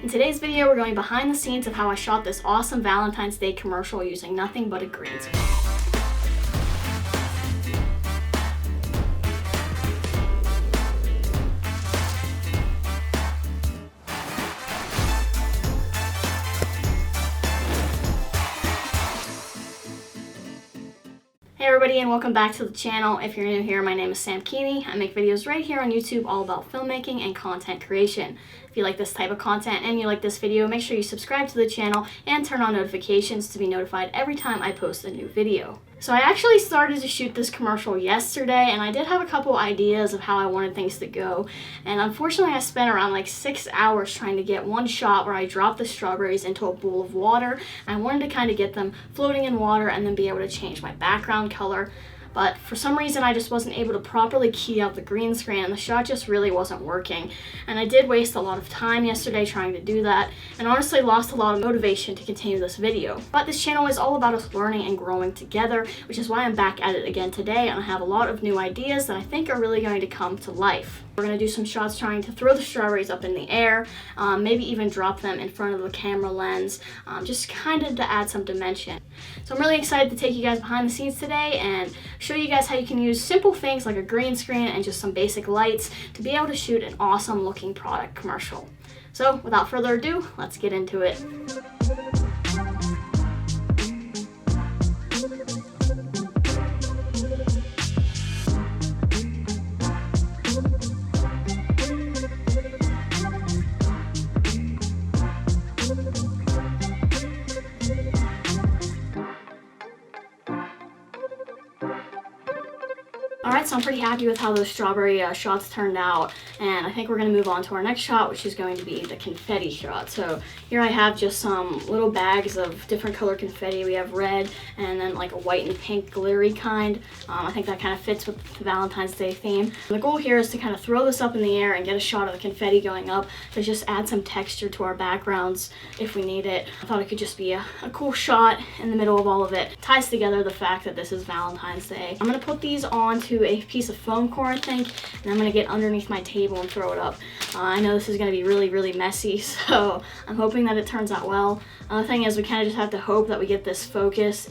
In today's video, we're going behind the scenes of how I shot this awesome Valentine's Day commercial using nothing but a green screen. Hey everybody, and welcome back to the channel. If you're new here, my name is Sam Kuhne. I make videos right here on YouTube all about filmmaking and content creation. If you like this type of content and you like this video, make sure you subscribe to the channel and turn on notifications to be notified every time I post a new video. So I actually started to shoot this commercial yesterday, and I did have a couple ideas of how I wanted things to go. And unfortunately, I spent around like 6 hours trying to get one shot where I dropped the strawberries into a bowl of water. I wanted to kind of get them floating in water and then be able to change my background color. But for some reason, I just wasn't able to properly key out the green screen, and the shot just really wasn't working. And I did waste a lot of time yesterday trying to do that, and honestly lost a lot of motivation to continue this video. But this channel is all about us learning and growing together, which is why I'm back at it again today, and I have a lot of new ideas that I think are really going to come to life. We're going to do some shots trying to throw the strawberries up in the air, maybe even drop them in front of the camera lens, just kind of to add some dimension. So I'm really excited to take you guys behind the scenes today and show you guys how you can use simple things like a green screen and just some basic lights to be able to shoot an awesome looking product commercial. So without further ado, let's get into it. Alright, so I'm pretty happy with how those strawberry shots turned out, and I think we're going to move on to our next shot, which is going to be the confetti shot. So here I have just some little bags of different color confetti. We have red and then like a white and pink glittery kind. I think that kind of fits with the Valentine's Day theme. The goal here is to kind of throw this up in the air and get a shot of the confetti going up to just add some texture to our backgrounds if we need it. I thought it could just be a cool shot in the middle of all of it. It ties together the fact that this is Valentine's Day. I'm going to put these onto a piece of foam core, I think, and I'm going to get underneath my table and throw it up. I know this is going to be really messy, so I'm hoping that it turns out well. The thing is, we kind of just have to hope that we get this focused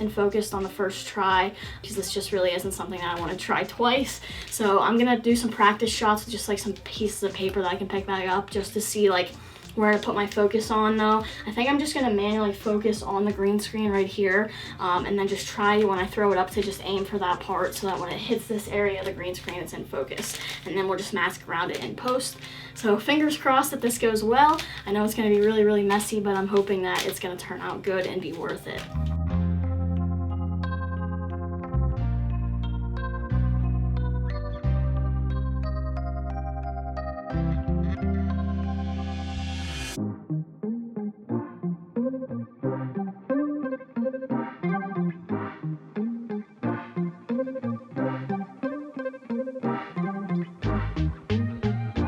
on the first try, because this just really isn't something that I want to try twice. So I'm going to do some practice shots with just like some pieces of paper that I can pick back up just to see like where to put my focus on. Though I think I'm just going to manually focus on the green screen right here, and then just try when I throw it up to just aim for that part so that when it hits this area of the green screen it's in focus, and then we'll just mask around it in post. So fingers crossed that this goes well. I know it's going to be really messy, but I'm hoping that it's going to turn out good and be worth it.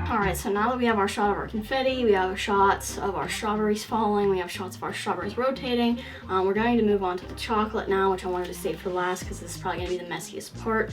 Alright, so now that we have our shot of our confetti, we have shots of our strawberries falling, we have shots of our strawberries rotating, we're going to move on to the chocolate now, which I wanted to save for last because this is probably going to be the messiest part.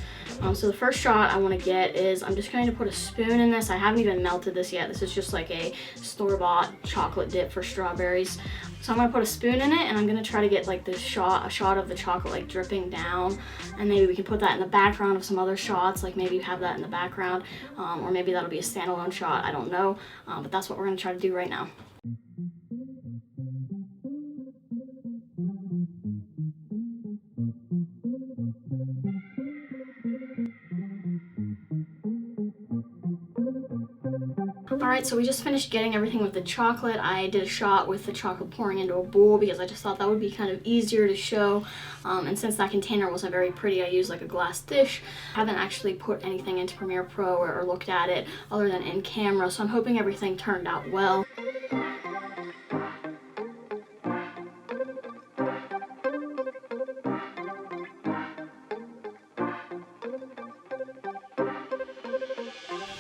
So the first shot I want to get is, I'm just going to put a spoon in this. I haven't even melted this yet. This is just like a store-bought chocolate dip for strawberries. So I'm going to put a spoon in it, and I'm going to try to get like this a shot of the chocolate like dripping down, and maybe we can put that in the background of some other shots, like maybe have that in the background, or maybe that'll be a standalone shot, I don't know, but that's what we're going to try to do right now. Alright, so we just finished getting everything with the chocolate. I did a shot with the chocolate pouring into a bowl because I just thought that would be kind of easier to show. And since that container wasn't very pretty, I used like a glass dish. I haven't actually put anything into Premiere Pro or looked at it other than in camera, so I'm hoping everything turned out well.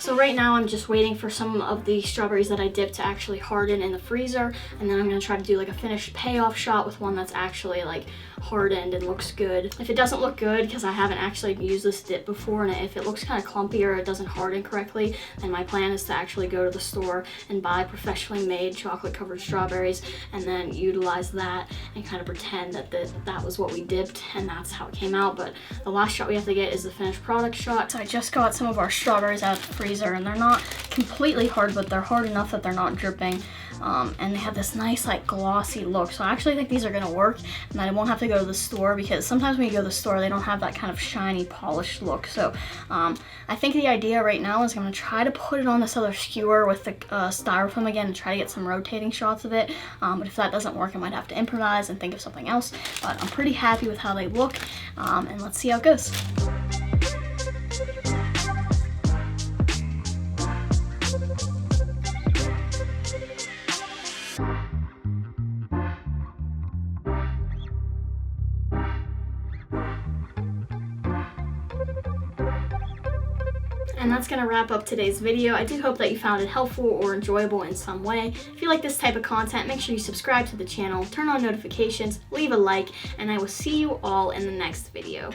So right now I'm just waiting for some of the strawberries that I dipped to actually harden in the freezer, and then I'm gonna try to do like a finished payoff shot with one that's actually like hardened and looks good. If it doesn't look good, because I haven't actually used this dip before, and if it looks kind of clumpy or it doesn't harden correctly, then my plan is to actually go to the store and buy professionally made chocolate covered strawberries and then utilize that and kind of pretend that that was what we dipped and that's how it came out. But the last shot we have to get is the finished product shot. So I just got some of our strawberries out of the freezer, and they're not completely hard, but they're hard enough that they're not dripping. And they have this nice like glossy look. So I actually think these are gonna work, and I won't have to go to the store, because sometimes when you go to the store they don't have that kind of shiny polished look. So I think the idea right now is I'm gonna try to put it on this other skewer with the styrofoam again and try to get some rotating shots of it. But if that doesn't work, I might have to improvise and think of something else. But I'm pretty happy with how they look, and let's see how it goes. And that's gonna wrap up today's video. I do hope that you found it helpful or enjoyable in some way. If you like this type of content, make sure you subscribe to the channel, turn on notifications, leave a like, and I will see you all in the next video.